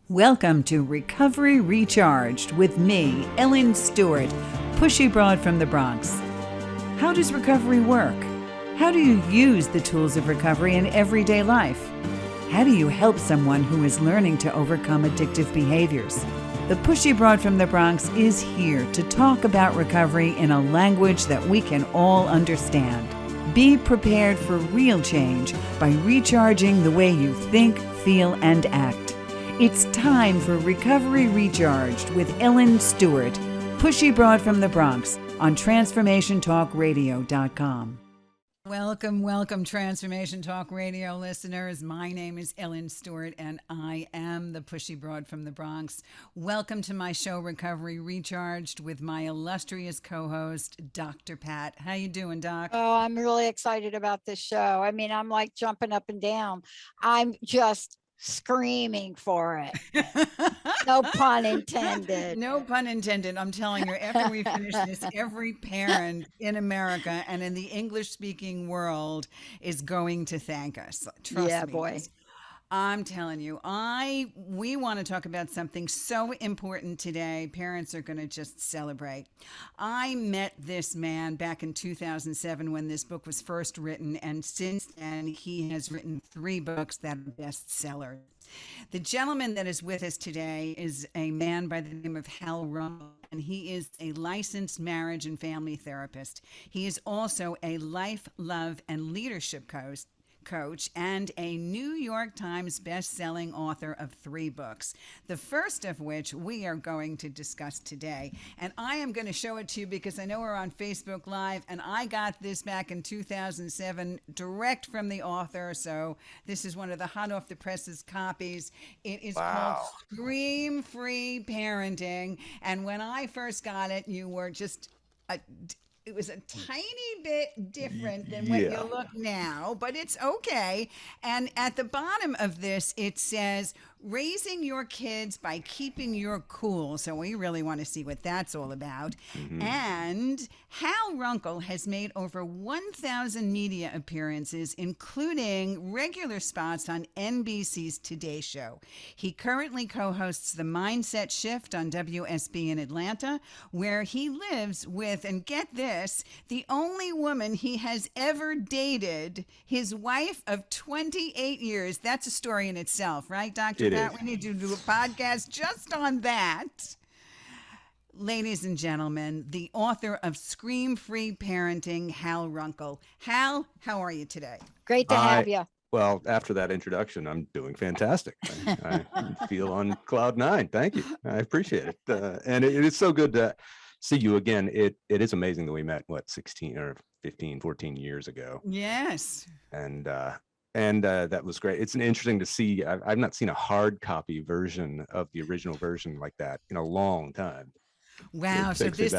Welcome to Recovery Recharged with me, Ellen Stewart, Pushy Broad from the Bronx. How does recovery work? How do you use the tools of recovery in everyday life? How do you help someone who is learning to overcome addictive behaviors? The Pushy Broad from the Bronx is here to talk about recovery in a language that we can all understand. Be prepared for real change by recharging the way you think, feel, and act. It's time for Recovery Recharged with Ellen Stewart, Pushy Broad from the Bronx on TransformationTalkRadio.com. Welcome, Transformation Talk Radio listeners. My name is Ellen Stewart, and I am the Pushy Broad from the Bronx. Welcome to my show, Recovery Recharged, with my illustrious co-host, Dr. Pat. How you doing, Doc? Oh, I'm really excited about this show. I mean, I'm like jumping up and down. I'm just screaming for it. No pun intended. No pun intended. I'm telling you, after we finish this, every parent in America and in the English-speaking world is going to thank us. Trust me. Boy. I'm telling you, we want to talk about something so important today. Parents are going to just celebrate. I met this man back in 2007 when this book was first written, and since then he has written 3 books that are bestsellers. The gentleman that is with us today is a man by the name of Hal Runkle, and he is a licensed marriage and family therapist. He is also a life, love, and leadership coach and a New York Times best-selling author of 3 books, the first of which we are going to discuss today. And I am going to show it to you because I know we're on Facebook Live, and I got this back in 2007 direct from the author, so this is one of the hot off the presses copies. It is called Scream Free Parenting, and when I first got it, you were just it was a tiny bit different than what you look now, but it's okay. And at the bottom of this, it says, raising your kids by keeping your cool. So we really want to see what that's all about. Mm-hmm. And Hal Runkle has made over 1,000 media appearances, including regular spots on NBC's Today Show. He currently co-hosts The Mindset Shift on WSB in Atlanta, where he lives with, and get this, the only woman he has ever dated, his wife of 28 years. That's a story in itself, right, Dr. Pat? We need to do a podcast just on that. Ladies and gentlemen, the author of Scream Free Parenting, Hal Runkle. Hal, how are you today? Great to have you. Well, after that introduction, I'm doing fantastic. I feel on cloud 9. Thank you. I appreciate it. And it is so good to see you again. It is amazing that we met, 16 or 15, 14 years ago. Yes. And that was great. It's interesting to see. I've not seen a hard copy version of the original version like that in a long time. Wow. So this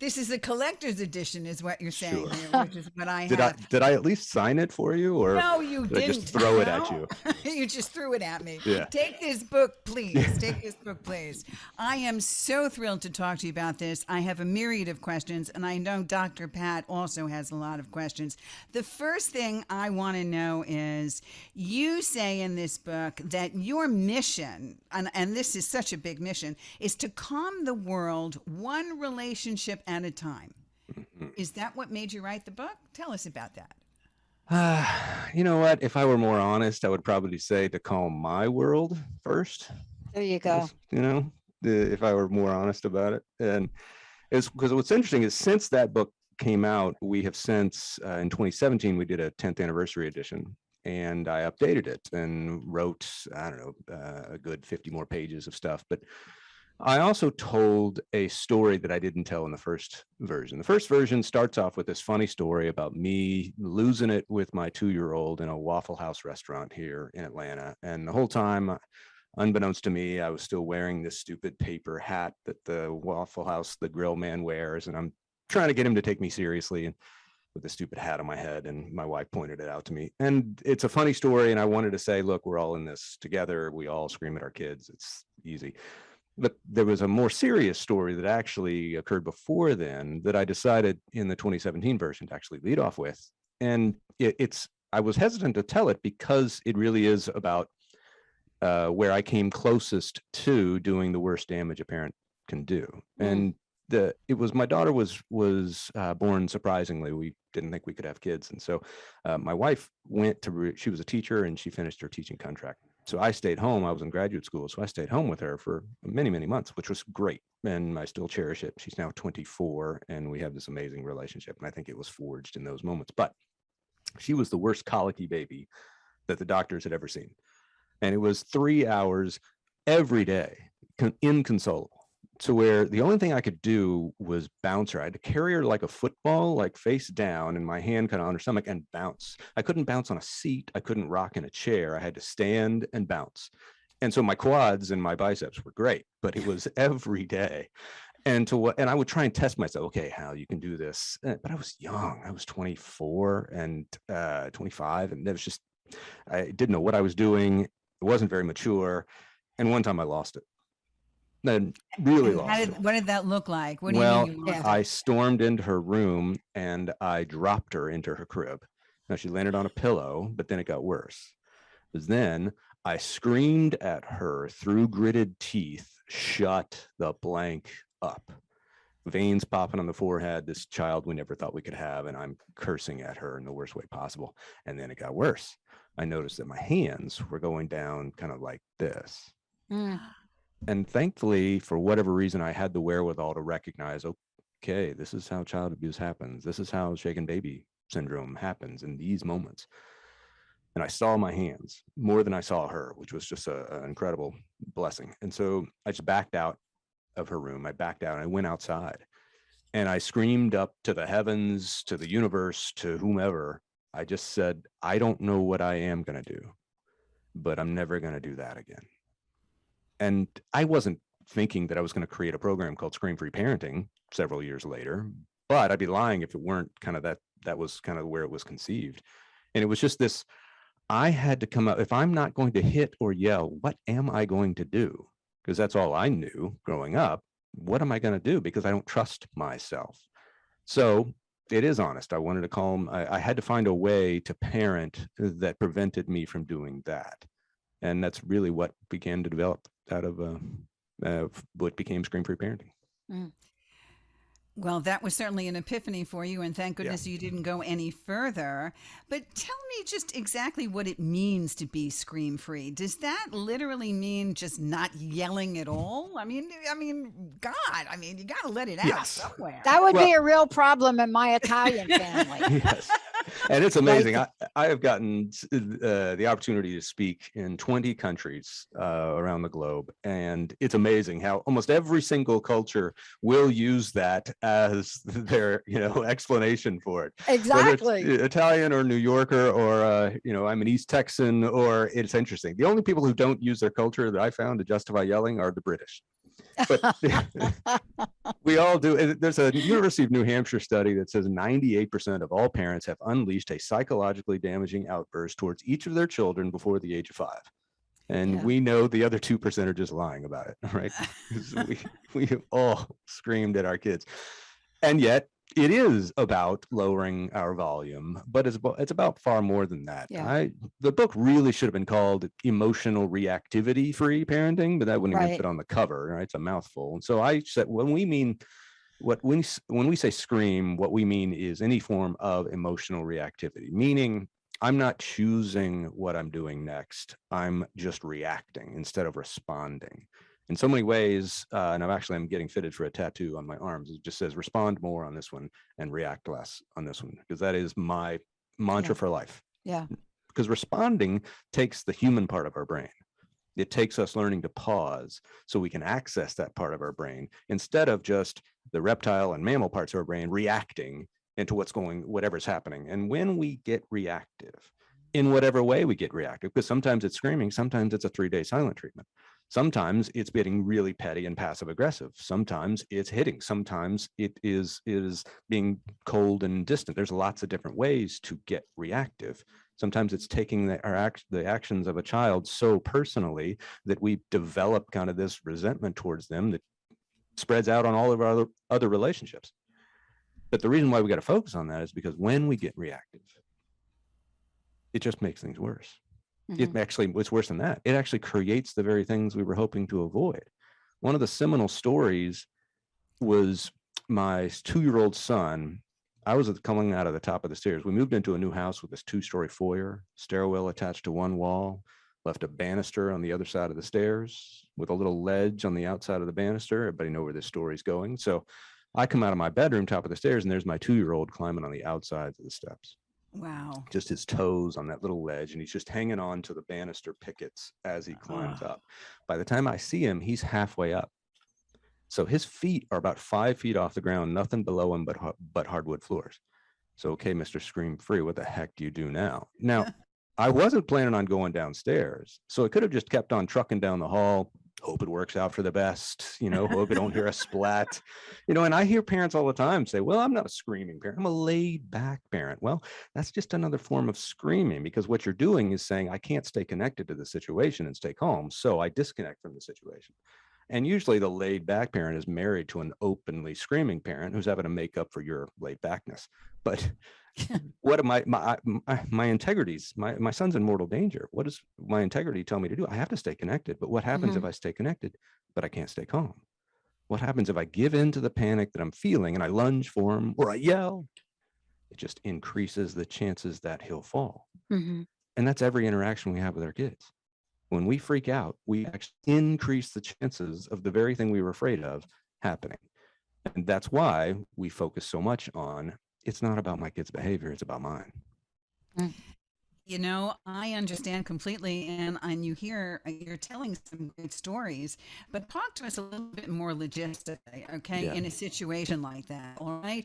is a collector's edition, is what you're saying, Sure. Here, which is what I have. Did I at least sign it for you, or no, you didn't. I just throw it at you? You just threw it at me. Yeah. Take this book, please. Take this book, please. I am so thrilled to talk to you about this. I have a myriad of questions, and I know Dr. Pat also has a lot of questions. The first thing I want to know is, you say in this book that your mission, and this is such a big mission, is to calm the world one relationship at a time. Mm-hmm. Is that what made you write the book? Tell us about that. You know what? If I were more honest, I would probably say to calm my world first. There you go. If I were more honest about it. And it's because what's interesting is since that book came out, we have since, in 2017, we did a 10th anniversary edition. And I updated it and wrote, a good 50 more pages of stuff. But I also told a story that I didn't tell in the first version. The first version starts off with this funny story about me losing it with my 2-year-old in a Waffle House restaurant here in Atlanta. And the whole time, unbeknownst to me, I was still wearing this stupid paper hat that the Waffle House, the grill man wears. And I'm trying to get him to take me seriously, and with a stupid hat on my head. And my wife pointed it out to me. And it's a funny story. And I wanted to say, look, we're all in this together. We all scream at our kids. It's easy. But there was a more serious story that actually occurred before then that I decided in the 2017 version to actually lead off with. And I was hesitant to tell it because it really is about where I came closest to doing the worst damage a parent can do. And my daughter was born surprisingly. We didn't think we could have kids. And so my wife she was a teacher and she finished her teaching contract. So I stayed home. I was in graduate school. So I stayed home with her for many, many months, which was great. And I still cherish it. She's now 24 and we have this amazing relationship. And I think it was forged in those moments. But she was the worst colicky baby that the doctors had ever seen. And it was 3 hours every day, inconsolable. To where the only thing I could do was bounce her. I had to carry her like a football, like face down, and my hand kind of on her stomach and bounce. I couldn't bounce on a seat. I couldn't rock in a chair. I had to stand and bounce. And so my quads and my biceps were great, but it was every day. And I would try and test myself. Okay, Hal, you can do this. But I was young. I was 24 and 25, and I didn't know what I was doing. It wasn't very mature. And one time I lost it. Then really lost it. What did that look like? What do you mean you lost it? I stormed into her room and I dropped her into her crib. Now she landed on a pillow, but then it got worse. Because then I screamed at her through gritted teeth, shut the blank up. Veins popping on the forehead, this child we never thought we could have, and I'm cursing at her in the worst way possible. And then it got worse. I noticed that my hands were going down kind of like this. And thankfully, for whatever reason, I had the wherewithal to recognize, okay, this is how child abuse happens. This is how shaken baby syndrome happens in these moments. And I saw my hands more than I saw her, which was just an incredible blessing. And so I just backed out of her room. I backed out and I went outside and I screamed up to the heavens, to the universe, to whomever. I just said, I don't know what I am going to do, but I'm never going to do that again. And I wasn't thinking that I was going to create a program called Scream Free Parenting several years later, but I'd be lying if it weren't kind of that was kind of where it was conceived. And it was just this, I had to come up, if I'm not going to hit or yell, what am I going to do? Because that's all I knew growing up. What am I going to do? Because I don't trust myself. So it is honest. I wanted to calm. I had to find a way to parent that prevented me from doing that. And that's really what began to develop out of what became Scream Free Parenting. Well, that was certainly an epiphany for you, and thank goodness you didn't go any further. But tell me just exactly what it means to be scream free. Does that literally mean just not yelling at all? I mean, God, you got to let it out somewhere. That would be a real problem in my Italian family. Yes. And it's amazing. I have gotten the opportunity to speak in 20 countries around the globe. And it's amazing how almost every single culture will use that as their, explanation for it. Exactly. Whether it's Italian or New Yorker or, I'm an East Texan, or it's interesting. The only people who don't use their culture that I found to justify yelling are the British. But we all do. There's a University of New Hampshire study that says 98% of all parents have unleashed a psychologically damaging outburst towards each of their children before the age of 5. And we know the other 2% are just lying about it, right? we have all screamed at our kids. And yet it is about lowering our volume, but it's about far more than that. The book really should have been called Emotional Reactivity Free Parenting, but that wouldn't even fit on the cover, right? It's a mouthful. And so I said, when we say scream, what we mean is any form of emotional reactivity, meaning I'm not choosing what I'm doing next. I'm just reacting instead of responding. In so many ways, and I'm getting fitted for a tattoo on my arms. It just says respond more on this one and react less on this one, because that is my mantra for life. Yeah. Because responding takes the human part of our brain. It takes us learning to pause so we can access that part of our brain instead of just the reptile and mammal parts of our brain reacting into whatever's happening. And when we get reactive, in whatever way we get reactive, because sometimes it's screaming, sometimes it's a 3-day silent treatment. Sometimes it's getting really petty and passive aggressive. Sometimes it's hitting. Sometimes it is being cold and distant. There's lots of different ways to get reactive. Sometimes it's taking the actions of a child so personally that we develop kind of this resentment towards them that spreads out on all of our other relationships. But the reason why we got to focus on that is because when we get reactive, it just makes things worse. It's worse than that. It actually creates the very things we were hoping to avoid. One of the seminal stories was my 2-year-old son. I was coming out of the top of the stairs. We moved into a new house with this 2-story foyer, stairwell attached to one wall, left a banister on the other side of the stairs with a little ledge on the outside of the banister. Everybody know where this story's going. So I come out of my bedroom, top of the stairs, and there's my 2-year-old climbing on the outsides of the steps. Wow. Just his toes on that little ledge, and he's just hanging on to the banister pickets as he climbs up. By the time I see him, he's halfway up. So his feet are about 5 feet off the ground, nothing below him but hardwood floors. So, okay, Mr. Scream Free, what the heck do you do now? Now, I wasn't planning on going downstairs, so I could have just kept on trucking down the hall, hope it works out for the best, hope I don't hear a splat, and I hear parents all the time say, well, I'm not a screaming parent, I'm a laid back parent. Well, that's just another form of screaming, because what you're doing is saying, I can't stay connected to the situation and stay calm, so I disconnect from the situation. And usually the laid back parent is married to an openly screaming parent who's having to make up for your laid backness. But what am my integrities, my son's in mortal danger. What does my integrity tell me to do? I have to stay connected. But what happens if I stay connected, but I can't stay calm? What happens if I give in to the panic that I'm feeling and I lunge for him or I yell? It just increases the chances that he'll fall. And that's every interaction we have with our kids. When we freak out, we actually increase the chances of the very thing we were afraid of happening. And that's why we focus so much on, it's not about my kid's behavior, it's about mine. I understand completely, and you're telling some great stories, but talk to us a little bit more logistically, okay? Yeah. In a situation like that, all right?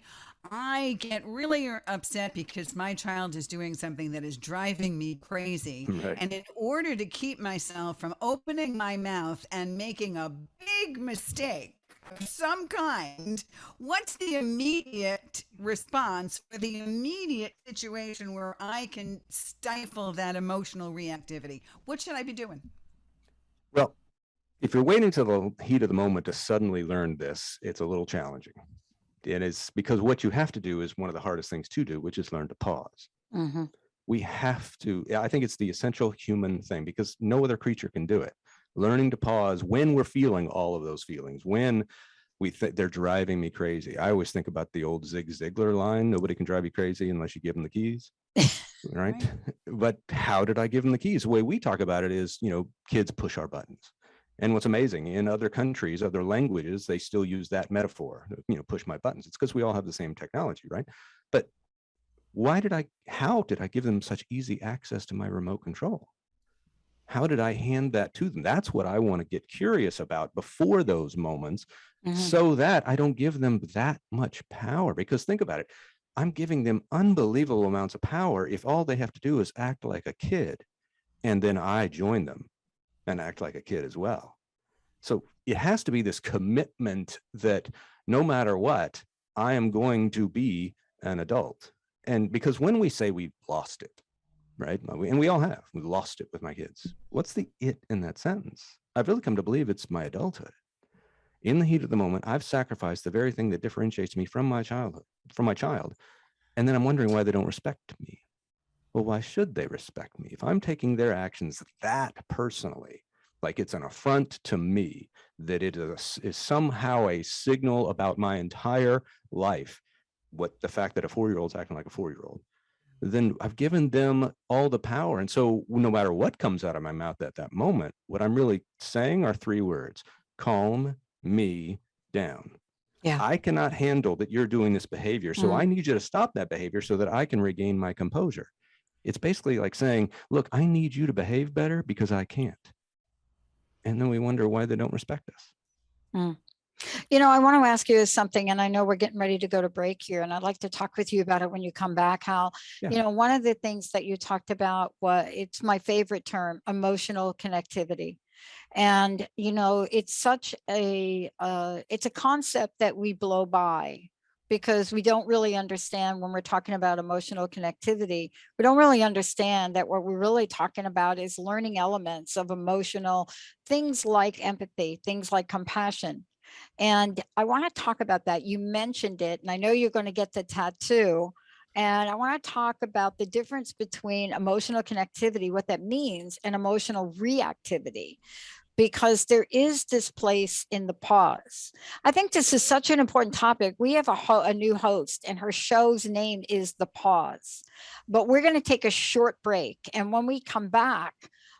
I get really upset because my child is doing something that is driving me crazy, Right. and in order to keep myself from opening my mouth and making a big mistake of some kind, what's the immediate response for the immediate situation where I can stifle that emotional reactivity? What should I be doing? Well, if you're waiting till the heat of the moment to suddenly learn this, it's a little challenging. And it's because what you have to do is one of the hardest things to do, which is learn to pause. We have to, I think it's the essential human thing, because no other creature can do it. Learning to pause when we're feeling all of those feelings, when they're driving me crazy. I always think about the old Zig Ziglar line, nobody can drive you crazy unless you give them the keys. Right? But how did I give them the keys? The way we talk about it is, kids push our buttons. And what's amazing, in other countries, other languages, they still use that metaphor, push my buttons. It's because we all have the same technology, right? But how did I give them such easy access to my remote control? How did I hand that to them? That's what I want to get curious about before those moments, so that I don't give them that much power. Because think about it, I'm giving them unbelievable amounts of power if all they have to do is act like a kid, and then I join them and act like a kid as well. So it has to be this commitment that no matter what, I am going to be an adult. And because when we say we've lost it, right? And we all have, we lost it with my kids. What's the it in that sentence? I've really come to believe it's my adulthood. In the heat of the moment, I've sacrificed the very thing that differentiates me from my child. And then I'm wondering why they don't respect me. Well, why should they respect me? If I'm taking their actions that personally, like it's an affront to me, that it is somehow a signal about my entire life, the fact that a 4-year-old's acting like a 4-year-old, then I've given them all the power. And so no matter what comes out of my mouth at that moment, what I'm really saying are 3 words: calm me down. Yeah. I cannot handle that you're doing this behavior. So I need you to stop that behavior so that I can regain my composure. It's basically like saying, look, I need you to behave better because I can't. And then we wonder why they don't respect us. I want to ask you something, and I know we're getting ready to go to break here, and I'd like to talk with you about it when you come back, Hal. Yeah. One of the things that you talked about it's my favorite term, emotional connectivity. And, it's such it's a concept that we blow by because we don't really understand when we're talking about emotional connectivity. We don't really understand that what we're really talking about is learning elements of emotional things like empathy, things like compassion. And I want to talk about that. You mentioned it, and I know you're going to get the tattoo. And I want to talk about the difference between emotional connectivity, what that means, and emotional reactivity, because there is this place in the pause. I think this is such an important topic. We have a new host, and her show's name is The Pause. But we're going to take a short break. And when we come back,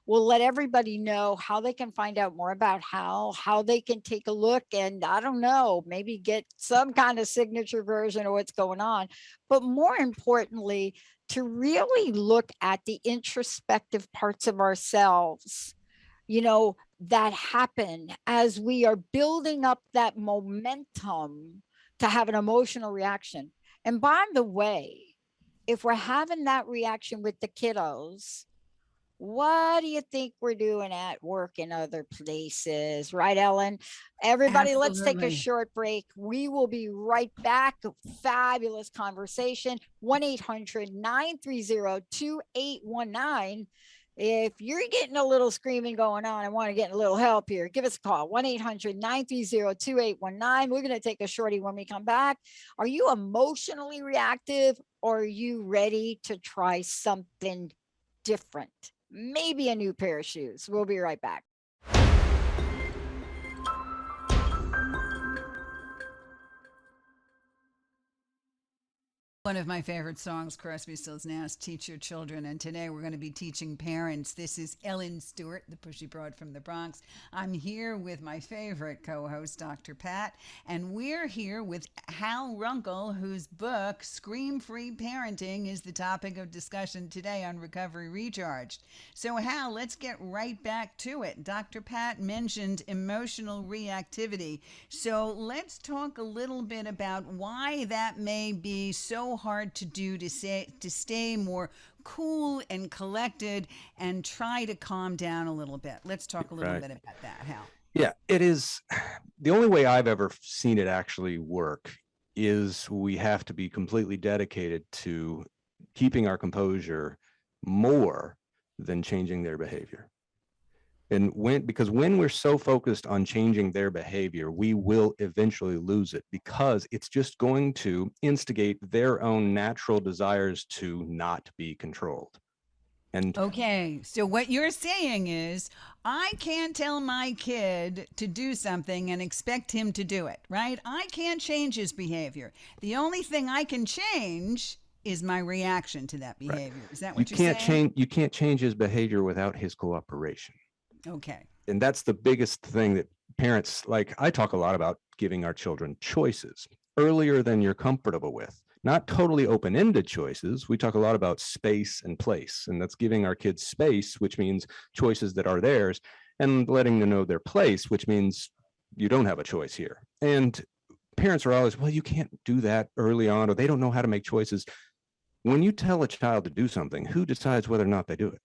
we'll let everybody know how they can find out more about Hal, how they can take a look and, I don't know, maybe get some kind of signature version of what's going on. But more importantly, to really look at the introspective parts of ourselves, that happen as we are building up that momentum to have an emotional reaction. And by the way, if we're having that reaction with the kiddos, what do you think we're doing at work and other places? Right, Ellen? Everybody, let's take a Absolutely. short break. We will be right back. Fabulous conversation. 1-800-930-2819. If you're getting a little screaming going on and want to get a little help here, give us a call. 1-800-930-2819. We're going to take a shorty when we come back. Are you emotionally reactive, or are you ready to try something different? Maybe a new pair of shoes. We'll be right back. One of my favorite songs, Crosby, Stills, Nash, Teach Your Children. And today we're going to be teaching parents. This is Ellen Stewart, the Pushy Broad from the Bronx. I'm here with my favorite co-host, Dr. Pat. And we're here with Hal Runkle, whose book, Scream-Free Parenting, is the topic of discussion today on Recovery Recharged. So Hal, let's get right back to it. Dr. Pat mentioned emotional reactivity. So let's talk a little bit about why that may be so hard to do, to stay more cool and collected and try to calm down a little bit. Let's talk a little bit about that, Hal. Yeah, it is. The only way I've ever seen it actually work is we have to be completely dedicated to keeping our composure more than changing their behavior. And because when we're so focused on changing their behavior, we will eventually lose it, because it's just going to instigate their own natural desires to not be controlled. And okay, so what you're saying is I can't tell my kid to do something and expect him to do it, right? I can't change his behavior. The only thing I can change is my reaction to that behavior. Right. Is that what you're saying? You can't change his behavior without his cooperation. Okay. And that's the biggest thing that parents, like, I talk a lot about giving our children choices earlier than you're comfortable with. Not totally open-ended choices. We talk a lot about space and place, and that's giving our kids space, which means choices that are theirs, and letting them know their place, which means you don't have a choice here. And parents are always, well, you can't do that early on, or they don't know how to make choices. When you tell a child to do something, who decides whether or not they do it?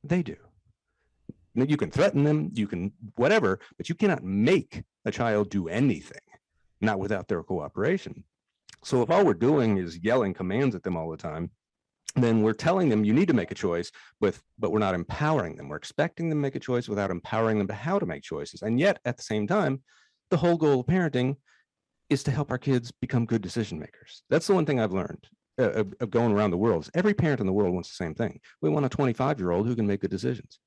They do. You can threaten them, you can whatever, but you cannot make a child do anything, not without their cooperation. So if all we're doing is yelling commands at them all the time, then we're telling them you need to make a choice, but we're not empowering them. We're expecting them to make a choice without empowering them to how to make choices. And yet at the same time, the whole goal of parenting is to help our kids become good decision makers. That's the one thing I've learned of going around the world. Every parent in the world wants the same thing. We want a 25-year-old who can make good decisions,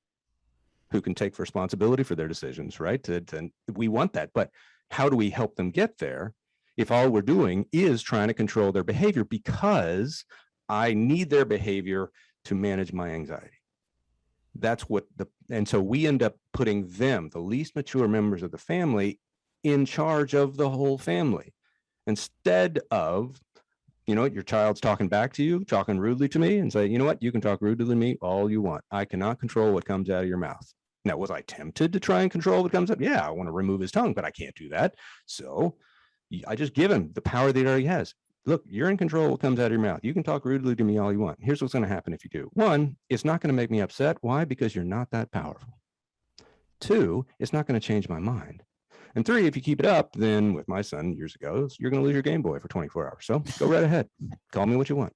who can take responsibility for their decisions, right? And we want that, but how do we help them get there if all we're doing is trying to control their behavior because I need their behavior to manage my anxiety? That's and so we end up putting them, the least mature members of the family, in charge of the whole family, instead of, your child's talking back to you, talking rudely to me, and say, you know what, you can talk rudely to me all you want. I cannot control what comes out of your mouth. Now, was I tempted to try and control what comes up? Yeah, I want to remove his tongue, but I can't do that. So I just give him the power that he already has. Look, you're in control of what comes out of your mouth. You can talk rudely to me all you want. Here's what's going to happen if you do. One, it's not going to make me upset. Why? Because you're not that powerful. 2, it's not going to change my mind. And 3, if you keep it up, then with my son years ago, you're going to lose your Game Boy for 24 hours. So go right ahead. Call me what you want.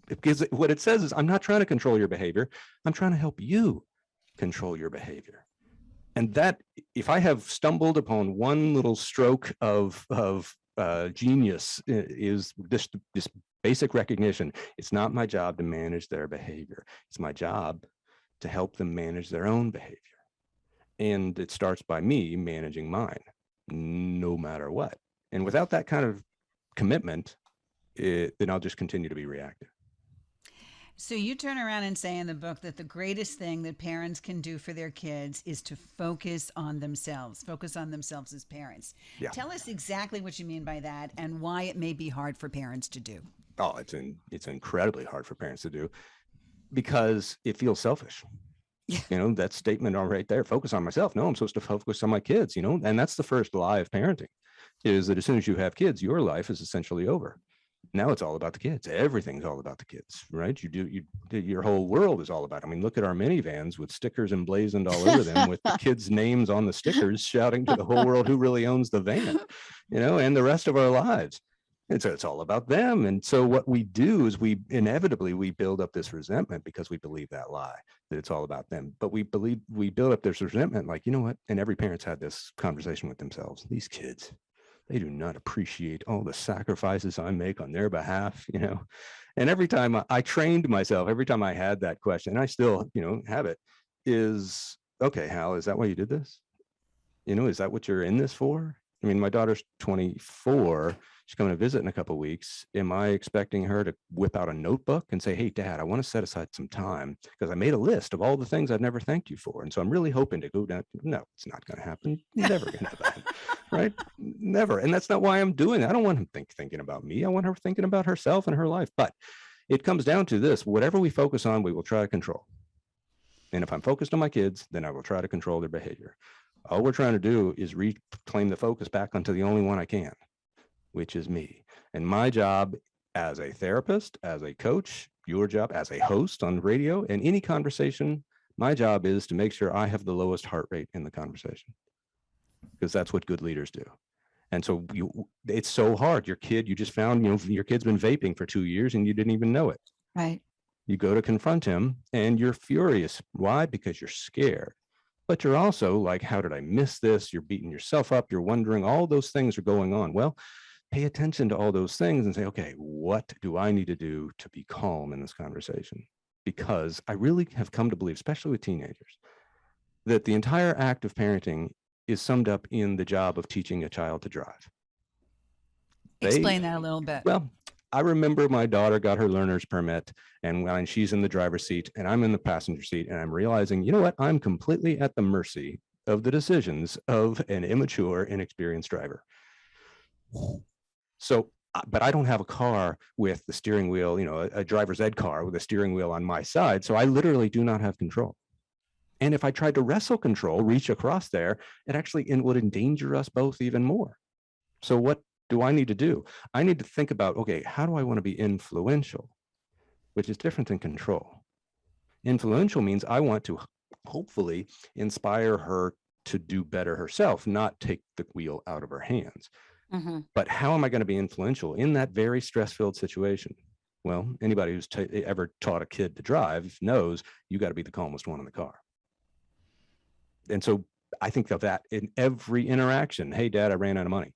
Because what it says is, I'm not trying to control your behavior. I'm trying to help you control your behavior. And that, if I have stumbled upon one little stroke of genius, is this basic recognition. It's not my job to manage their behavior. It's my job to help them manage their own behavior. And it starts by me managing mine, no matter what. And without that kind of commitment, then I'll just continue to be reactive. So you turn around and say in the book that the greatest thing that parents can do for their kids is to focus on themselves as parents. Yeah. Tell us exactly what you mean by that and why it may be hard for parents to do. Oh, it's incredibly hard for parents to do because it feels selfish. Yeah. You know, that statement right there, focus on myself. No, I'm supposed to focus on my kids, you know, and that's the first lie of parenting, is that as soon as you have kids, your life is essentially over. Now it's all about the kids. Everything's all about the kids, right? Your whole world is all about. I mean, look at our minivans with stickers emblazoned all over them with the kids' names on the stickers, shouting to the whole world who really owns the van, you know, and the rest of our lives. And so it's all about them. And so what we do is we build up this resentment because we believe that lie, that it's all about them. But we build up this resentment like, you know what? And every parent's had this conversation with themselves. These kids, they do not appreciate all the sacrifices I make on their behalf, you know. And every time I trained myself, every time I had that question, and I still, you know, have it, is, okay, Hal, is that why you did this? You know, is that what you're in this for? I mean, my daughter's 24. She's coming to visit in a couple of weeks. Am I expecting her to whip out a notebook and say, hey, Dad, I want to set aside some time because I made a list of all the things I've never thanked you for. And so I'm really hoping to go down. No, it's not going to happen. Never going to happen. Right? Never. And that's not why I'm doing it. I don't want him thinking about me. I want her thinking about herself and her life. But it comes down to this. Whatever we focus on, we will try to control. And if I'm focused on my kids, then I will try to control their behavior. All we're trying to do is reclaim the focus back onto the only one I can, which is me. And my job as a therapist, as a coach, your job as a host on radio and any conversation, my job is to make sure I have the lowest heart rate in the conversation, because that's what good leaders do. And so it's so hard. Your kid, you just found, you know, your kid's been vaping for 2 years and you didn't even know it. Right. You go to confront him and you're furious. Why? Because you're scared. But you're also like, how did I miss this? You're beating yourself up. You're wondering, all those things are going on. Well, pay attention to all those things and say, okay, what do I need to do to be calm in this conversation? Because I really have come to believe, especially with teenagers, that the entire act of parenting is summed up in the job of teaching a child to drive. Explain that a little bit. Well, I remember my daughter got her learner's permit, and when she's in the driver's seat and I'm in the passenger seat, and I'm realizing, you know what, I'm completely at the mercy of the decisions of an immature, inexperienced driver. So, but I don't have a car with the steering wheel, you know, a driver's ed car with a steering wheel on my side. So I literally do not have control. And if I tried to wrestle control, reach across there, it actually would endanger us both even more. So what do I need to do? I need to think about, okay, how do I want to be influential, which is different than control. Influential means I want to hopefully inspire her to do better herself, not take the wheel out of her hands. Mm-hmm. But how am I going to be influential in that very stress-filled situation? Well, anybody who's ever taught a kid to drive knows you got to be the calmest one in the car. And so I think of that in every interaction. Hey, Dad, I ran out of money.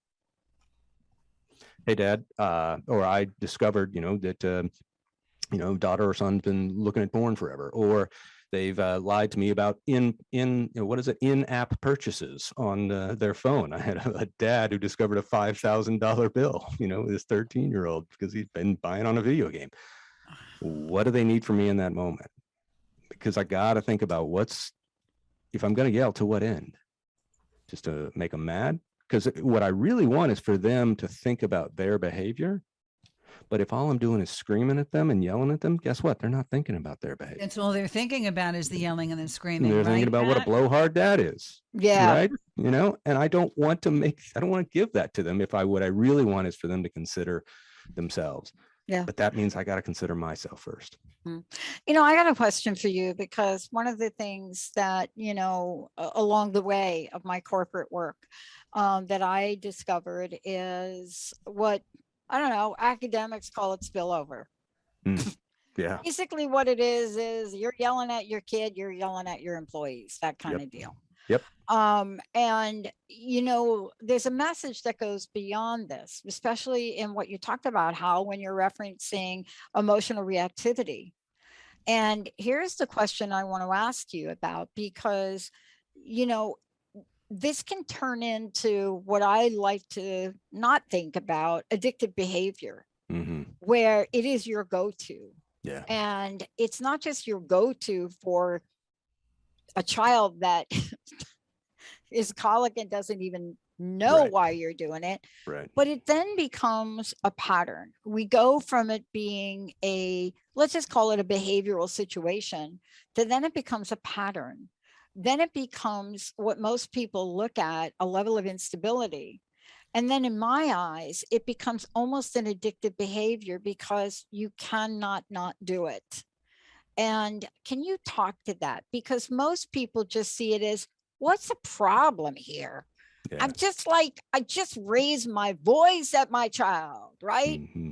Hey, Dad, or I discovered, you know, that, you know, daughter or son's been looking at porn forever, or they've lied to me about in-app purchases on their phone. I had a dad who discovered a $5,000 bill, you know, with his 13-year-old because he's been buying on a video game. What do they need from me in that moment? Because I got to think about if I'm going to yell, to what end? Just to make them mad? Because what I really want is for them to think about their behavior. But if all I'm doing is screaming at them and yelling at them, guess what? They're not thinking about their behavior. That's all they're thinking about is the yelling and the screaming. They're thinking about what a blowhard dad is. Yeah. Right. You know, and I don't want to give that to them. What I really want is for them to consider themselves. Yeah. But that means I got to consider myself first. You know, I got a question for you, because one of the things that, you know, along the way of my corporate work, that I discovered is what, I don't know, academics call it spillover. Mm. Yeah. Basically what it is you're yelling at your kid, you're yelling at your employees, that kind Yep. of deal. Yep. And you know, there's a message that goes beyond this, especially in what you talked about, how when you're referencing emotional reactivity. And here's the question I want to ask you about, because, you know, this can turn into what I like to not think about, addictive behavior, Mm-hmm. where it is your go-to. Yeah. And it's not just your go-to for a child that is colic and doesn't even know Right. why you're doing it, Right. but it then becomes a pattern. We go from it being a, let's just call it a behavioral situation, to then it becomes a pattern. Then it becomes what most people look at, a level of instability. And then in my eyes, it becomes almost an addictive behavior, because you cannot not do it. And can you talk to that? Because most people just see it as, what's the problem here? Yeah. I'm just like, I just raised my voice at my child, right? Mm-hmm.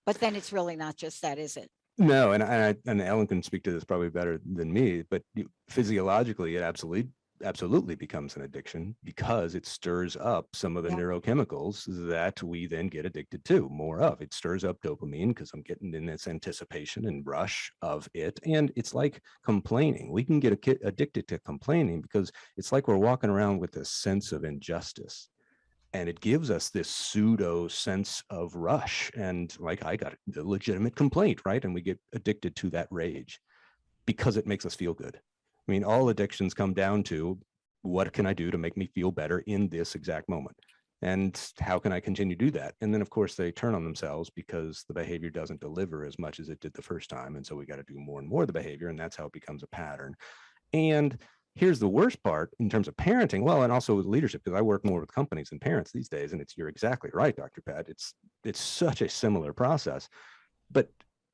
But then it's really not just that, is it? No, and Ellen can speak to this probably better than me, but physiologically, it absolutely becomes an addiction, because it stirs up some of the Yeah. neurochemicals that we then get addicted to more of. It stirs up dopamine because I'm getting in this anticipation and rush of it. And it's like complaining. We can get addicted to complaining because it's like we're walking around with a sense of injustice. And it gives us this pseudo sense of rush. And like, I got a legitimate complaint, right? And we get addicted to that rage because it makes us feel good. I mean, all addictions come down to, what can I do to make me feel better in this exact moment? And how can I continue to do that? And then, of course, they turn on themselves because the behavior doesn't deliver as much as it did the first time. And so we got to do more and more of the behavior. And that's how it becomes a pattern. And here's the worst part in terms of parenting. Well, and also with leadership, because I work more with companies than parents these days. And you're exactly right, Dr. Pat. It's such a similar process, but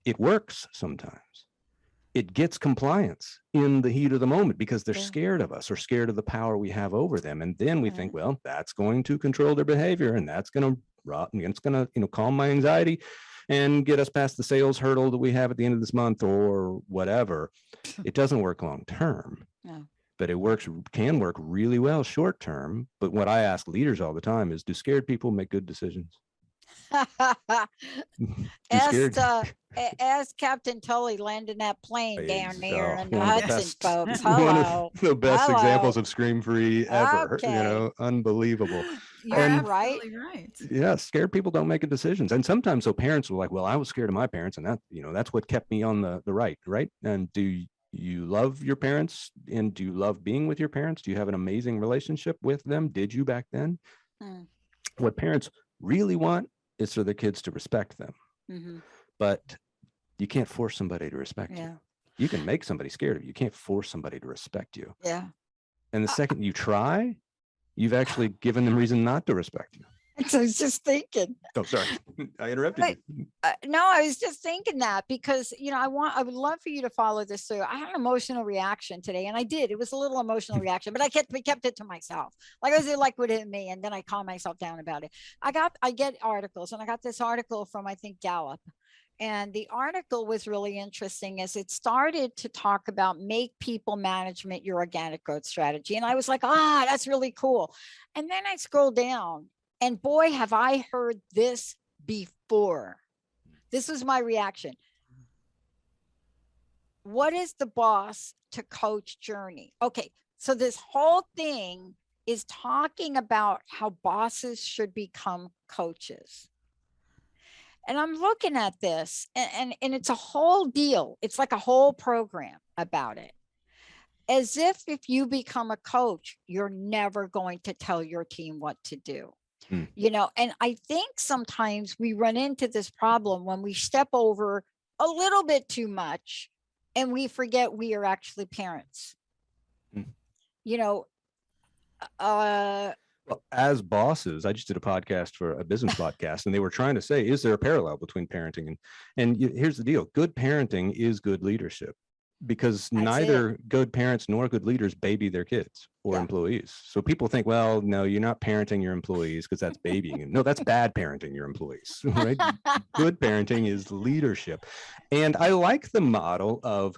it works sometimes. It gets compliance in the heat of the moment because they're Yeah. scared of us or scared of the power we have over them. And then we Right. think, well, that's going to control their behavior, and that's going to rot, and it's going to, calm my anxiety and get us past the sales hurdle that we have at the end of this month or whatever. It doesn't work long term. No. But it can work really well short term. But what I ask leaders all the time is, do scared people make good decisions? Do scared? As Captain Tully landing that plane down there in the One of the Hudson, best, folks. one Hello. of the best Hello. examples of scream free ever. Okay. Unbelievable. You're And absolutely right. yeah, scared people don't make good decisions. And sometimes so parents are like, well, I was scared of my parents, and that, that's what kept me on the right. And do you love your parents, and do you love being with your parents? Do you have an amazing relationship with them? Did you back then? Mm. What parents really want is for their kids to respect them. Mm-hmm. But you can't force somebody to respect Yeah. you. You can make somebody scared of you. You can't force somebody to respect you. Yeah. And the second you try, you've actually given them reason not to respect you. So I was just thinking. Oh, sorry. I interrupted you. No, I was just thinking that, because, I would love for you to follow this through. I had an emotional reaction today, and I did. It was a little emotional reaction, but I kept it to myself. Like, I was like, would hit me, and then I calm myself down about it. I get articles, and I got this article from, I think, Gallup. And the article was really interesting as it started to talk about make people management your organic growth strategy. And I was like, that's really cool. And then I scrolled down, and boy, have I heard this before. This was my reaction. What is the boss to coach journey? Okay, so this whole thing is talking about how bosses should become coaches. And I'm looking at this, and it's a whole deal. It's like a whole program about it. As if you become a coach, you're never going to tell your team what to do. And I think sometimes we run into this problem when we step over a little bit too much and we forget we are actually parents. Mm. Well, as bosses, I just did a podcast for a business podcast, and they were trying to say, is there a parallel between parenting here's the deal: good parenting is good leadership, because That's it. neither good parents nor good leaders baby their kids or Yeah. employees. So people think, well, no, you're not parenting your employees because that's babying. And no, that's bad parenting your employees, right? Good parenting is leadership. And I like the model of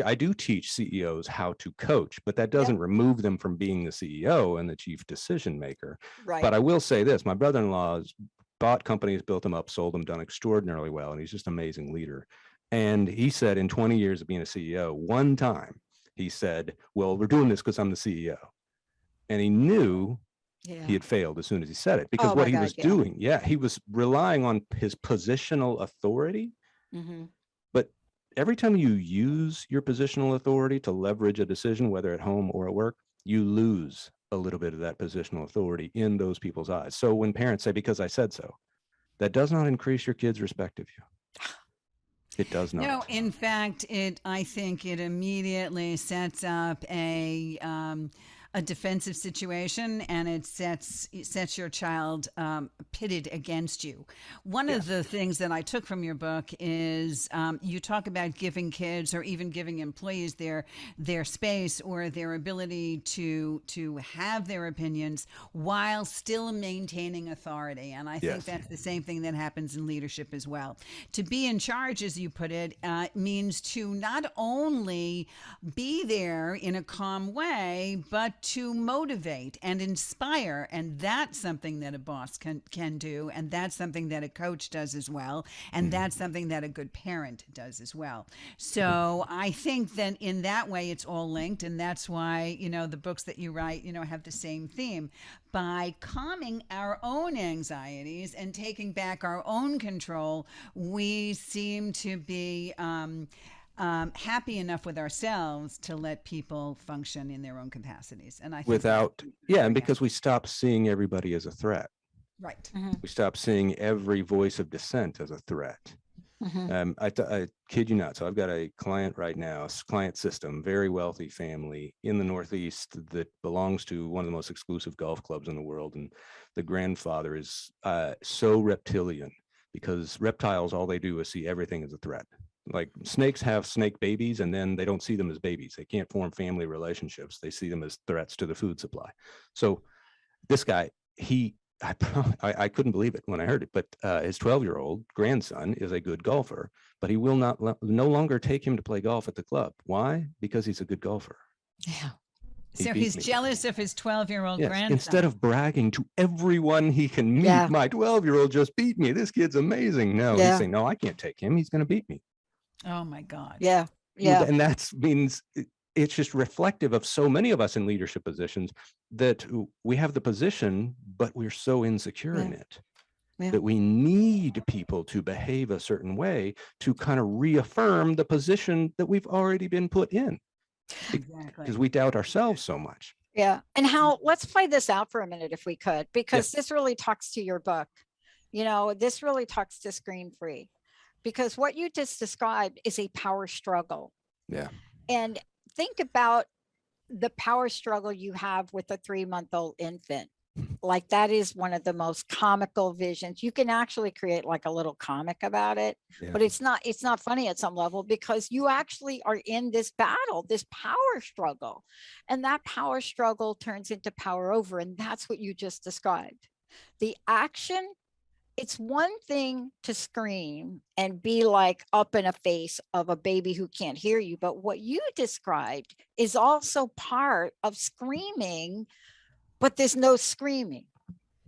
I do teach CEOs how to coach, but that doesn't remove them from being the CEO and the chief decision maker. Right. But I will say this: my brother-in-law has bought companies, built them up, sold them, done extraordinarily well, and he's just an amazing leader. And he said, in 20 years of being a CEO, one time he said, well, we're doing this because I'm the CEO. And he knew Yeah. he had failed as soon as he said it, because Oh what my he God, was yeah. doing, he was relying on his positional authority. Mhm. But every time you use your positional authority to leverage a decision, whether at home or at work, you lose a little bit of that positional authority in those people's eyes. So when parents say, because I said so, that does not increase your kids' respect of you. It does not. No, in fact, I think it immediately sets up a defensive situation, and it sets your child pitted against you. One of the things that I took from your book is you talk about giving kids, or even giving employees, their space or their ability to have their opinions while still maintaining authority. And I think Yes. that's the same thing that happens in leadership as well. To be in charge, as you put it, means to not only be there in a calm way, but to motivate and inspire. And that's something that a boss can do. And that's something that a coach does as well. And that's something that a good parent does as well. So I think that in that way, it's all linked. And that's why, the books that you write, have the same theme. By calming our own anxieties and taking back our own control, we seem to be happy enough with ourselves to let people function in their own capacities. And I think and because we stop seeing everybody as a threat. Right. Mhm. We stop seeing every voice of dissent as a threat. Mhm. I kid you not. So I've got a client right now, client system, very wealthy family in the Northeast that belongs to one of the most exclusive golf clubs in the world. And the grandfather is so reptilian, because reptiles, all they do is see everything as a threat. Like snakes have snake babies, and then they don't see them as babies. They can't form family relationships. They see them as threats to the food supply. So this guy, I couldn't believe it when I heard it, but his 12-year-old grandson is a good golfer, but he will no longer take him to play golf at the club. Why? Because he's a good golfer. Yeah. He So beat he's me. jealous of his 12-year-old Yes. grandson. Instead of bragging to everyone he can meet, Yeah. my 12-year-old just beat me. This kid's amazing. No, Yeah. he's saying, no, I can't take him. He's going to beat me. Oh my God. Yeah. Yeah. And that means it's just reflective of so many of us in leadership positions, that we have the position, but we're so insecure in it that we need people to behave a certain way to kind of reaffirm the position that we've already been put in, Exactly. because we doubt ourselves so much. Yeah. And Hal, let's play this out for a minute if we could, because this really talks to your book. This really talks to Screen Free, because what you just described is a power struggle. Yeah. And think about the power struggle you have with a 3-month-old infant. Like, that is one of the most comical visions. You can actually create like a little comic about it, but it's not funny at some level, because you actually are in this battle, this power struggle. And that power struggle turns into power over. And that's what you just described. The action, it's one thing to scream and be like up in a face of a baby who can't hear you. But what you described is also part of screaming, but there's no screaming.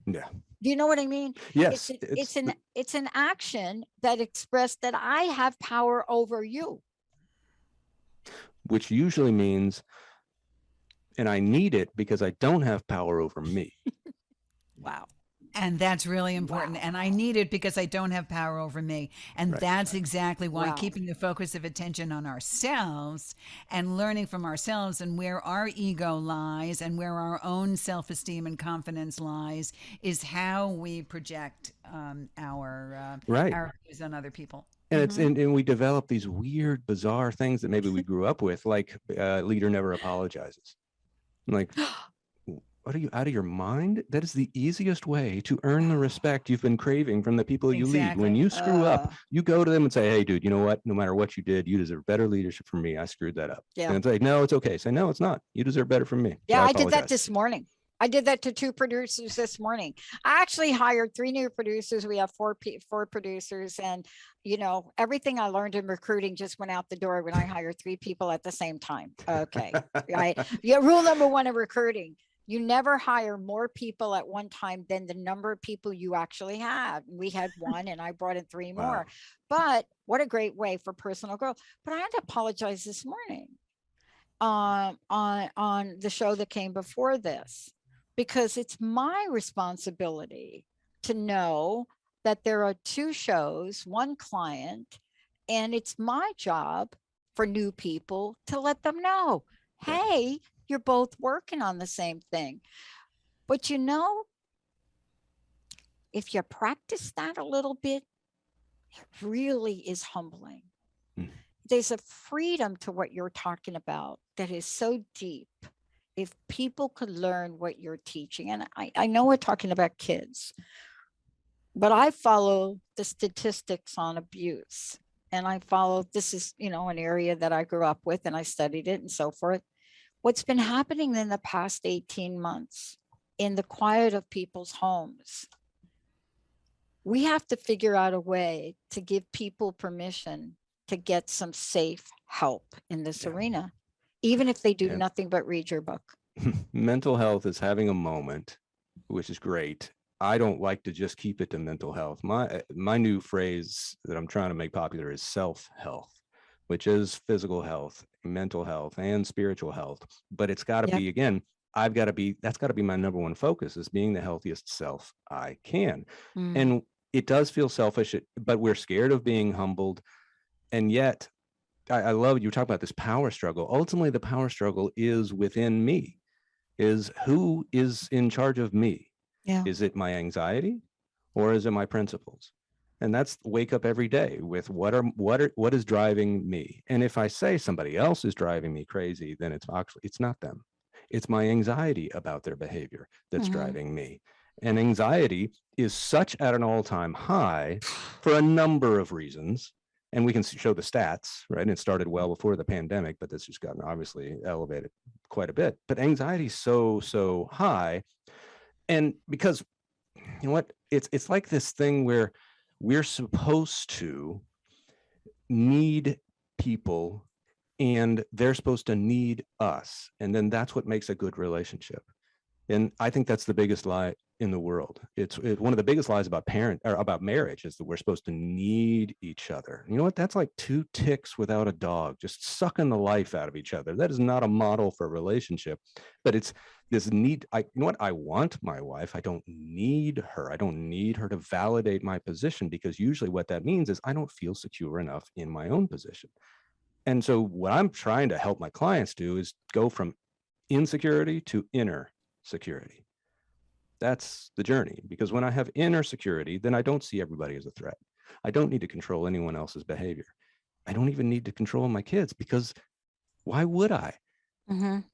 Yeah. Do you know what I mean? Yes. It's an action that expressed that I have power over you. Which usually means, and I need it because I don't have power over me. Wow. And that's really important. Wow. And I need it because I don't have power over me. And Right. that's exactly why Wow. keeping the focus of attention on ourselves and learning from ourselves and where our ego lies and where our own self-esteem and confidence lies is how we project our views on other people. And it's and we develop these weird, bizarre things that maybe we grew up with, like leader never apologizes. Like, what are you, out of your mind? That is the easiest way to earn the respect you've been craving from the people you lead. When Exactly. you screw up, you go to them and say, hey, dude, you know what? No matter what you did, you deserve better leadership from me. I screwed that up. Yeah. And say, no, it's okay. Say, no, it's not. You deserve better from me. Yeah, So I did that apologize. this morning. I did that to 2 producers this morning. I actually hired 3 new producers. We have 4 producers, and everything I learned in recruiting just went out the door when I hired 3 people at the same time. Okay. Right. Yeah. Rule number 1 of recruiting: you never hire more people at one time than the number of people you actually have. We had 1 and I brought in 3 Wow. more. But what a great way for personal growth. But I had to apologize this morning on the show that came before this, because it's my responsibility to know that there are 2 shows, 1 client, and it's my job for new people to let them know, Yeah. hey, you're both working on the same thing. But if you practice that a little bit, it really is humbling. There's a freedom to what you're talking about that is so deep. If people could learn what you're teaching, and I know we're talking about kids, but I follow the statistics on abuse, and I follow, this is, an area that I grew up with and I studied it and so forth. What's been happening in the past 18 months in the quiet of people's homes, we have to figure out a way to give people permission to get some safe help in this arena, even if they do nothing but read your book. Mental health is having a moment, which is great. I don't like to just keep it to mental health. My new phrase that I'm trying to make popular is self-health, which is physical health, mental health, and spiritual health. But it's got to be, again, that's got to be my number 1 focus, is being the healthiest self I can. And it does feel selfish, but we're scared of being humbled. And yet, I love you talk about this power struggle. Ultimately, the power struggle is within me. Is who is in charge of me? Yeah. Is it my anxiety, or is it my principles? And that's wake up every day with what is driving me. And if I say somebody else is driving me crazy, then it's not them. It's my anxiety about their behavior that's driving me. And anxiety is such at an all-time high for a number of reasons. And we can show the stats, right? And it started well before the pandemic, but this just gotten obviously elevated quite a bit. But anxiety is so high. And because, you know what, it's like this thing where we're supposed to need people and they're supposed to need us. And then that's what makes a good relationship. And I think that's the biggest lie in the world. It's one of the biggest lies about about marriage is that we're supposed to need each other. You know what? That's like 2 ticks without a dog, just sucking the life out of each other. That is not a model for a relationship, but it's this need. You know what? I want my wife. I don't need her. I don't need her to validate my position, because usually what that means is I don't feel secure enough in my own position. And so what I'm trying to help my clients do is go from insecurity to inner security. That's the journey, because when I have inner security, then I don't see everybody as a threat. I don't need to control anyone else's behavior. I don't even need to control my kids, because why would I?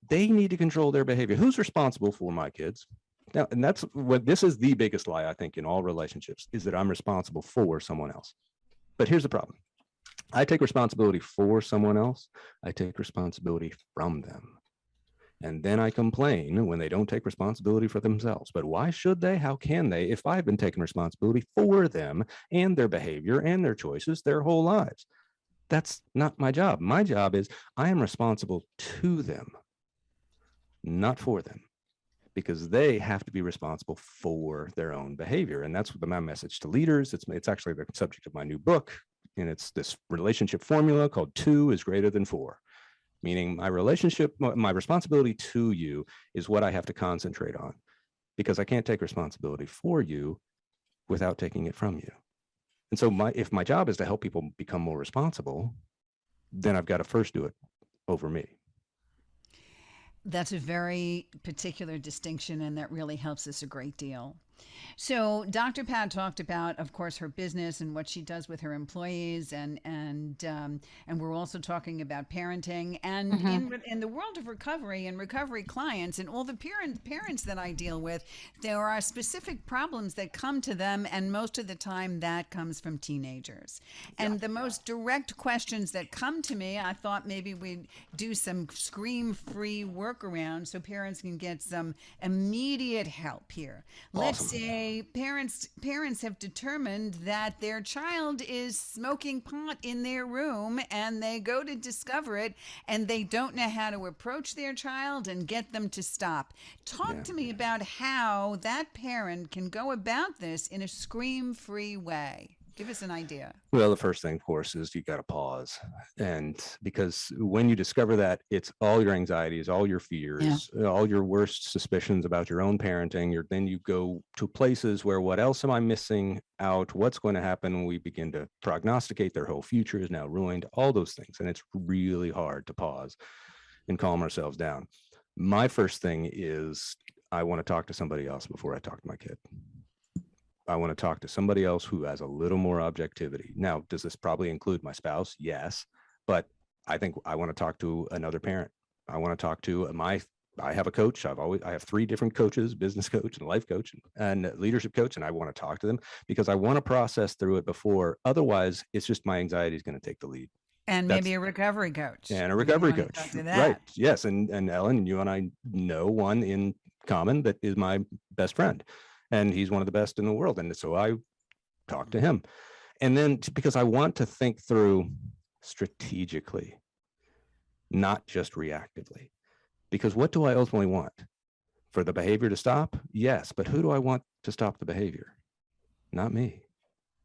They need to control their behavior. Who's responsible for my kids? Now, and that's what this is the biggest lie, I think, in all relationships, is that I'm responsible for someone else. But here's the problem. I take responsibility for someone else. I take responsibility from them. And then I complain when they don't take responsibility for themselves. But why should they? How can they, if I've been taking responsibility for them and their behavior and their choices their whole lives? That's not my job. My job is I am responsible to them, not for them, because they have to be responsible for their own behavior. And that's my message to leaders. It's actually the subject of my new book. And it's this relationship formula called 2 is greater than 4. Meaning my responsibility to you is what I have to concentrate on, because I can't take responsibility for you without taking it from you. And so if my job is to help people become more responsible, then I've got to first do it over me. That's a very particular distinction, and that really helps us a great deal. So Dr. Pat talked about, of course, her business and what she does with her employees, and we're also talking about parenting. And Hmm. in the world of recovery and recovery clients and all the parents that I deal with, there are specific problems that come to them, and most of the time that comes from teenagers. Yeah. And the most direct questions that come to me, I thought maybe we'd do some scream-free workaround so parents can get some immediate help here. Let's Awesome. say parents have determined that their child is smoking pot in their room, and they go to discover it, and they don't know how to approach their child and get them to stop. Talk Yeah. to me about how that parent can go about this in a scream-free way. Give us an idea. Well, the first thing, of course, is you got to pause. And because when you discover that, it's all your anxieties, all your Yeah. fears, all your worst suspicions about your own parenting. Then you go to places where what else am I missing out? What's going to happen? We begin to prognosticate their whole future is now ruined, all those things. And it's really hard to pause and calm ourselves down. My first thing is I want to talk to somebody else before I talk to my kid. I want to talk to somebody else who has a little more objectivity. Now, does this probably include my spouse? Yes. But I think I want to talk to another parent. I want to talk to I have a coach. I have 3 different coaches, business coach and life coach and leadership coach. And I want to talk to them because I want to process through it before. Otherwise, it's just my anxiety is going to take the lead. And That's maybe a recovery coach. and a You may recovery want to coach. talk to Right. that. Yes. And Ellen, you and I know one in common that is my best friend. And he's one of the best in the world. And so I talk to him. And then because I want to think through strategically, not just reactively. Because what do I ultimately want? For the behavior to stop? Yes. But who do I want to stop the behavior? Not me.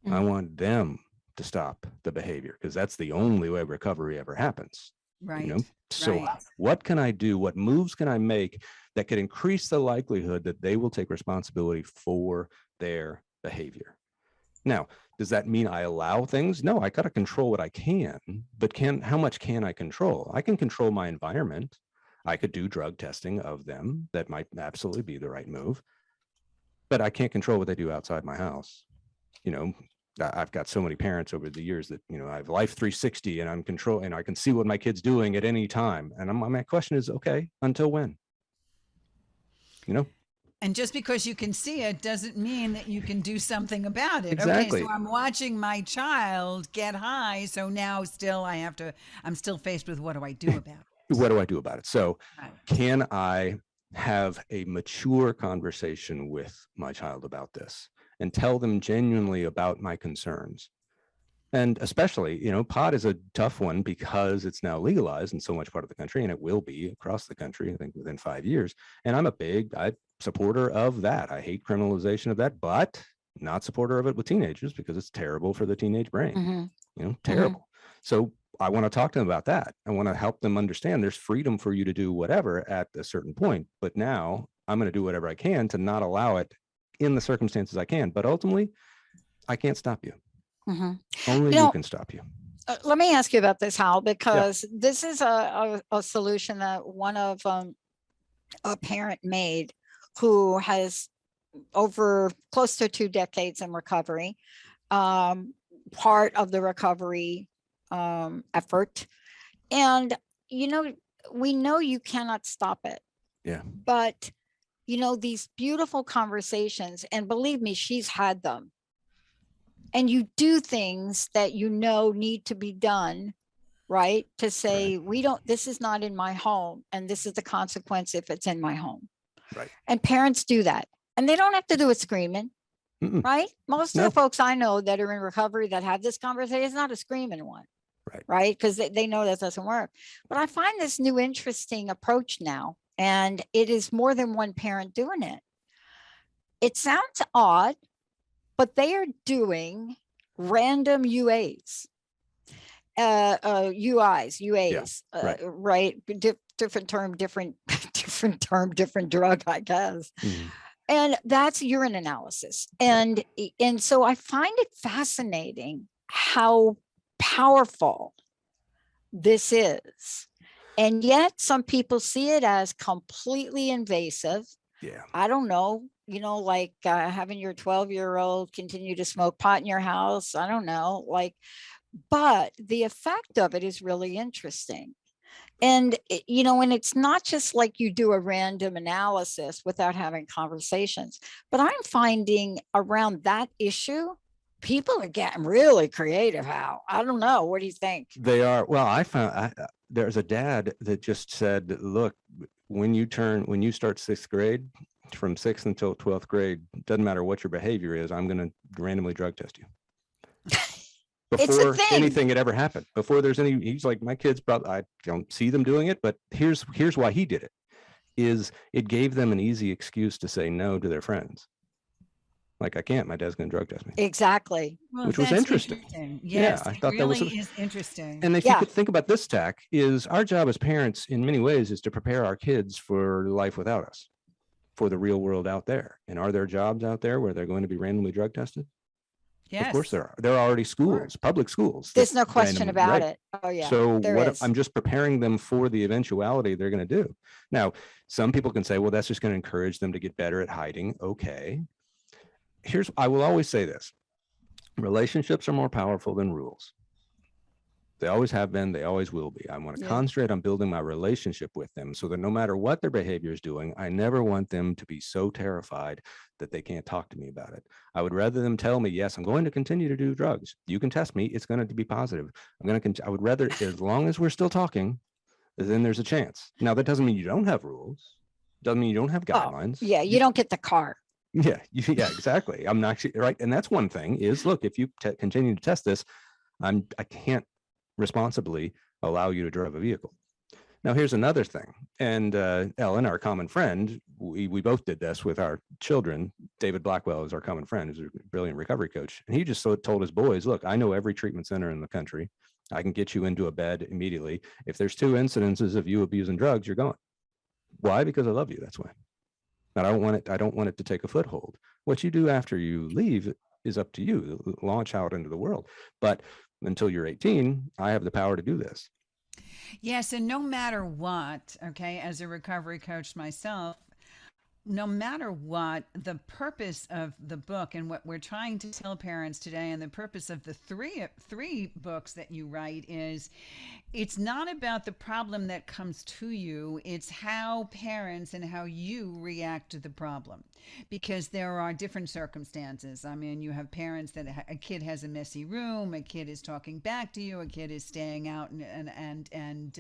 I want them to stop the behavior because that's the only way recovery ever happens. Right. So Right. what can I do? What moves can I make that could increase the likelihood that they will take responsibility for their behavior? Now, does that mean I allow things? No, I got to control what I can, but how much can I control? I can control my environment. I could do drug testing of them. That might absolutely be the right move, but I can't control what they do outside my house. I've got so many parents over the years that, I have Life 360 and I'm control and I can see what my kid's doing at any time. And my question is, okay, until when? And just because you can see it doesn't mean that you can do something about it. Okay, so Exactly. I'm watching my child get high, so now I'm still faced with what do I do about it? What do I do about it? So Right. can I have a mature conversation with my child about this and tell them genuinely about my concerns? And especially, pot is a tough one because it's now legalized in so much part of the country, and it will be across the country, I think, within 5 years. And I'm a big supporter of that. I hate criminalization of that, but not supporter of it with teenagers because it's terrible for the teenage brain. Terrible. So I want to talk to them about that. I want to help them understand there's freedom for you to do whatever at a certain point. But now I'm going to do whatever I can to not allow it in the circumstances I can. But ultimately, I can't stop you. Only you can stop you. Let me ask you about this, Hal, Yeah. because this is a solution that one of a parent made who has over close to 2 decades in recovery, part of the recovery effort. And, we know you cannot stop it. Yeah. But, these beautiful conversations, and believe me, she's had them. And you do things that need to be done, right? To say, this is not in my home, and this is the consequence if it's in my home. Right. And parents do that. And they don't have to do it screaming, right? Most of the folks I know that are in recovery that have this conversation, it's not a screaming one, right? Because they know that doesn't work. But I find this new interesting approach now, and it is more than one parent doing it. It sounds odd, but they are doing random UUIs, right? Different term, different drug, I guess. And that's urine analysis. And so I find it fascinating how powerful this is. And yet some people see it as completely invasive. Yeah. I don't know. like having your 12-year-old continue to smoke pot in your house. I don't know, but the effect of it is really interesting. And, and it's not just like you do a random analysis without having conversations, but I'm finding around that issue, people are getting really creative. How? I don't know. What do you think? They are. Well, there's a dad that just said, look, when you start sixth grade, from sixth until 12th grade, doesn't matter what your behavior is, I'm going to randomly drug test you. It's a Before thing. anything had ever happened, before there's any, he's like, my kids probably, I don't see them doing it, but here's why he did it, is it gave them an easy excuse to say no to their friends. Like, I can't, my dad's going to drug test me. Exactly. Well, which was that's interesting. Yes, I it thought that was really is interesting. And if you could think about this tack, is our job as parents in many ways is to prepare our kids for life without us, for the real world out there. And are there jobs out there where they're going to be randomly drug tested? Yes. Of course there are. There are already schools, public schools. There's no question about it. Oh yeah. So I'm just preparing them for the eventuality they're going to do. Now, some people can say, well, that's just going to encourage them to get better at hiding. Okay. I will always say this. Relationships are more powerful than rules. They always have been, they always will be. I want to concentrate on building my relationship with them so that no matter what their behavior is doing, I never want them to be so terrified that they can't talk to me about it. I would rather them tell me, yes, I'm going to continue to do drugs. You can test me. It's going to be positive. I would rather, as long as we're still talking, then there's a chance. Now, that doesn't mean you don't have rules. Doesn't mean you don't have guidelines. Yeah, you don't get the car. Yeah, exactly. I'm not actually right. And that's one thing is, look, if you continue to test this, I can't responsibly allow you to drive a vehicle. Now, here's another thing. And Ellen, our common friend, we both did this with our children. David Blackwell is our common friend, who's a brilliant recovery coach. And he just told his boys, look, I know every treatment center in the country. I can get you into a bed immediately. If there's 2 incidences of you abusing drugs, you're going. Why? Because I love you. That's why. And I don't want it to take a foothold. What you do after you leave is up to you. Launch out into the world. But until you're 18, I have the power to do this. Yes, and no matter what, okay, as a recovery coach myself, no matter what, the purpose of the book and what we're trying to tell parents today, and the purpose of the three books that you write, is it's not about the problem that comes to you. It's how parents and how you react to the problem, because there are different circumstances. I mean, you have parents that a kid has a messy room, a kid is talking back to you, a kid is staying out and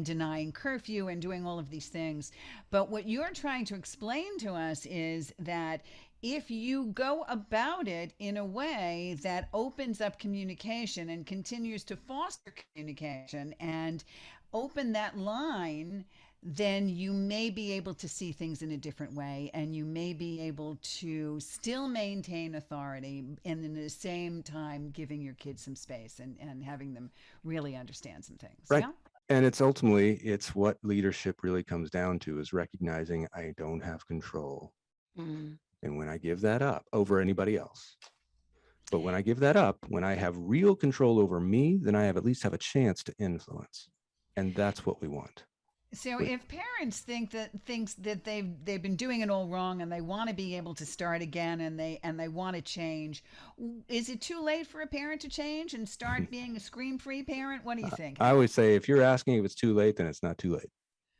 denying curfew and doing all of these things. But what you're trying to explain to us is that if you go about it in a way that opens up communication and continues to foster communication and open that line, then you may be able to see things in a different way, and you may be able to still maintain authority and in the same time giving your kids some space and having them really understand some things. Right. Yeah? And it's what leadership really comes down to, is recognizing I don't have control. Mm. And when I give that up over anybody else, but when I give that up, when I have real control over me, then I at least have a chance to influence. And that's what we want. So if parents thinks that they've been doing it all wrong and they want to be able to start again and they want to change, is it too late for a parent to change and start being a scream-free parent? What do you think? I always say, if you're asking if it's too late, then it's not too late.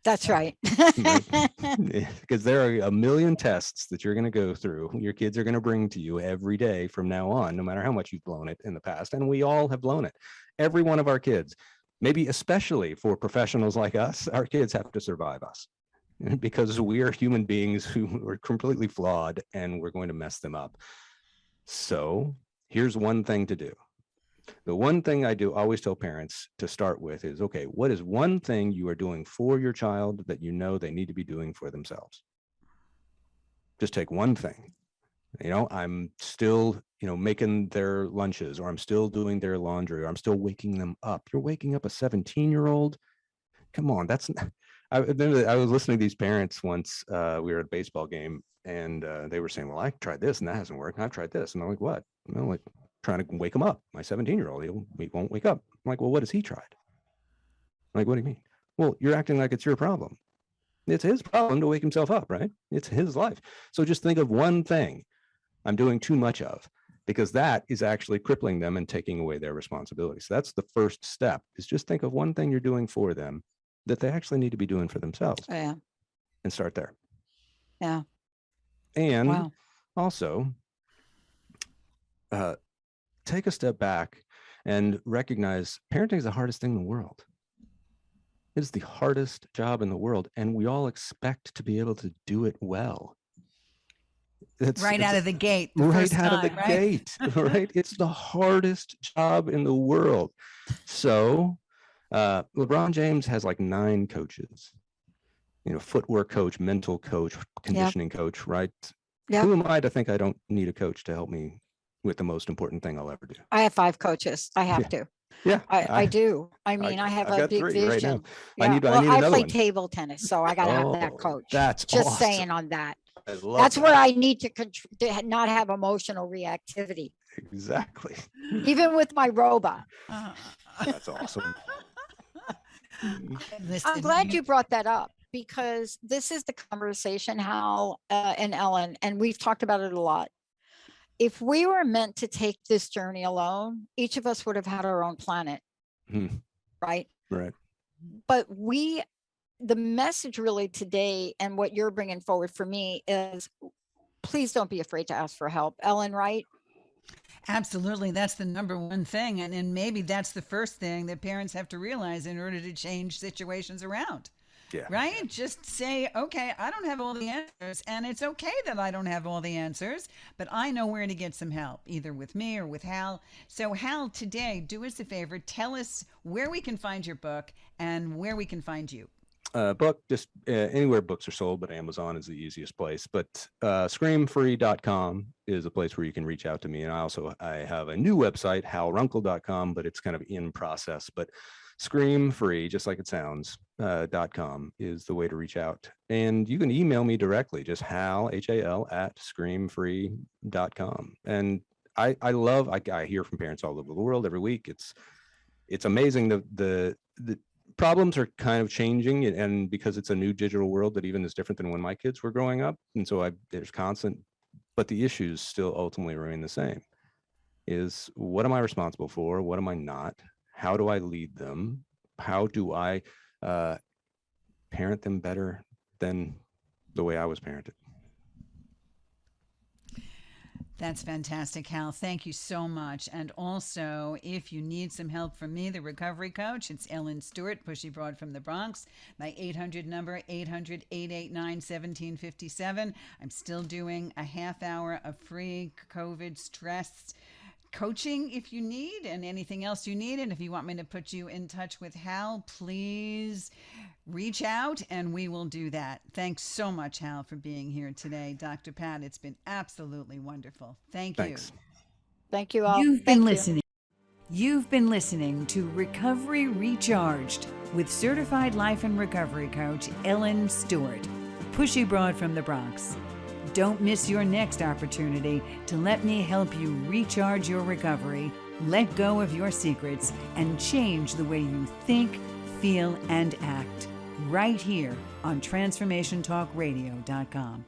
That's right. Because there are a million tests that you're going to go through. Your kids are going to bring to you every day from now on, no matter how much you've blown it in the past. And we all have blown it. Every one of our kids. Maybe especially for professionals like us, our kids have to survive us, because we are human beings who are completely flawed and we're going to mess them up. So here's one thing to do. The one thing I always tell parents to start with is, okay, what is one thing you are doing for your child that you know they need to be doing for themselves? Just take one thing. I'm still, making their lunches, or I'm still doing their laundry, or I'm still waking them up. You're waking up a 17-year-old? Come on, that's not. I was listening to these parents once. We were at a baseball game, and they were saying, well, I tried this and that hasn't worked. I've tried this. And I'm like, what? Like trying to wake him up. My 17-year-old, he won't wake up. I'm like, well, what has he tried? I'm like, what do you mean? Well, you're acting like it's your problem. It's his problem to wake himself up, right? It's his life. So just think of one thing I'm doing too much of, because that is actually crippling them and taking away their responsibilities. That's the first step, is just think of one thing you're doing for them that they actually need to be doing for themselves, Yeah. and start there. Yeah. And Wow. also take a step back and recognize parenting is the hardest thing in the world. It is the hardest job in the world, and we all expect to be able to do it well. Right out of the gate, the right first out of the time, right? gate, right? It's the hardest job in the world. So LeBron James has like 9 coaches, footwork coach, mental coach, conditioning coach, right? Yep. Who am I to think I don't need a coach to help me with the most important thing I'll ever do? I have 5 coaches. I have Yeah. to. Yeah, I do. I mean, I have I've a got big 3 right now. vision. I need Well, I another play one. table tennis, so I got to have that Oh, coach. that's Just awesome. saying on that. I love That's that. where I need to not have emotional reactivity, Exactly. even with my robot. That's awesome. Listen, I'm glad you brought that up, because this is the conversation, Hal and Ellen, and we've talked about it a lot. If we were meant to take this journey alone, each of us would have had our own planet, right? Right. But the message really today, and what you're bringing forward for me, is please don't be afraid to ask for help. Ellen, right? Absolutely. That's the number one thing. And maybe that's the first thing that parents have to realize in order to change situations around. Yeah. Right? Just say, okay, I don't have all the answers, and it's okay that I don't have all the answers, but I know where to get some help, either with me or with Hal. So, Hal, today, do us a favor, tell us where we can find your book and where we can find you. Book, just anywhere books are sold, but Amazon is the easiest place. But screamfree.com is a place where you can reach out to me. And I have a new website, halrunkle.com, but it's kind of in process. But screamfree, just like it sounds, .com is the way to reach out. And you can email me directly, just Hal, HAL, at screamfree.com. And I hear from parents all over the world every week. It's amazing. The problems are kind of changing, and because it's a new digital world that even is different than when my kids were growing up. And so there's constant, but the issues still ultimately remain the same. Is what am I responsible for? What am I not? How do I lead them? How do I parent them better than the way I was parented? That's fantastic, Hal. Thank you so much. And also, if you need some help from me, the recovery coach, it's Ellen Stewart, Pushy Broad from the Bronx. My 800 number, 800-889-1757. I'm still doing a half hour of free COVID stress coaching if you need, and anything else you need. And if you want me to put you in touch with Hal, please reach out and we will do that. Thanks so much, Hal, for being here today. Dr. Pat, it's been absolutely wonderful. Thank you. Thanks. Thank you all. You've been listening to Recovery Recharged with certified life and recovery coach Ellen Stewart, Pushy Broad from the Bronx. Don't miss your next opportunity to let me help you recharge your recovery, let go of your secrets, and change the way you think, feel, and act right here on TransformationTalkRadio.com.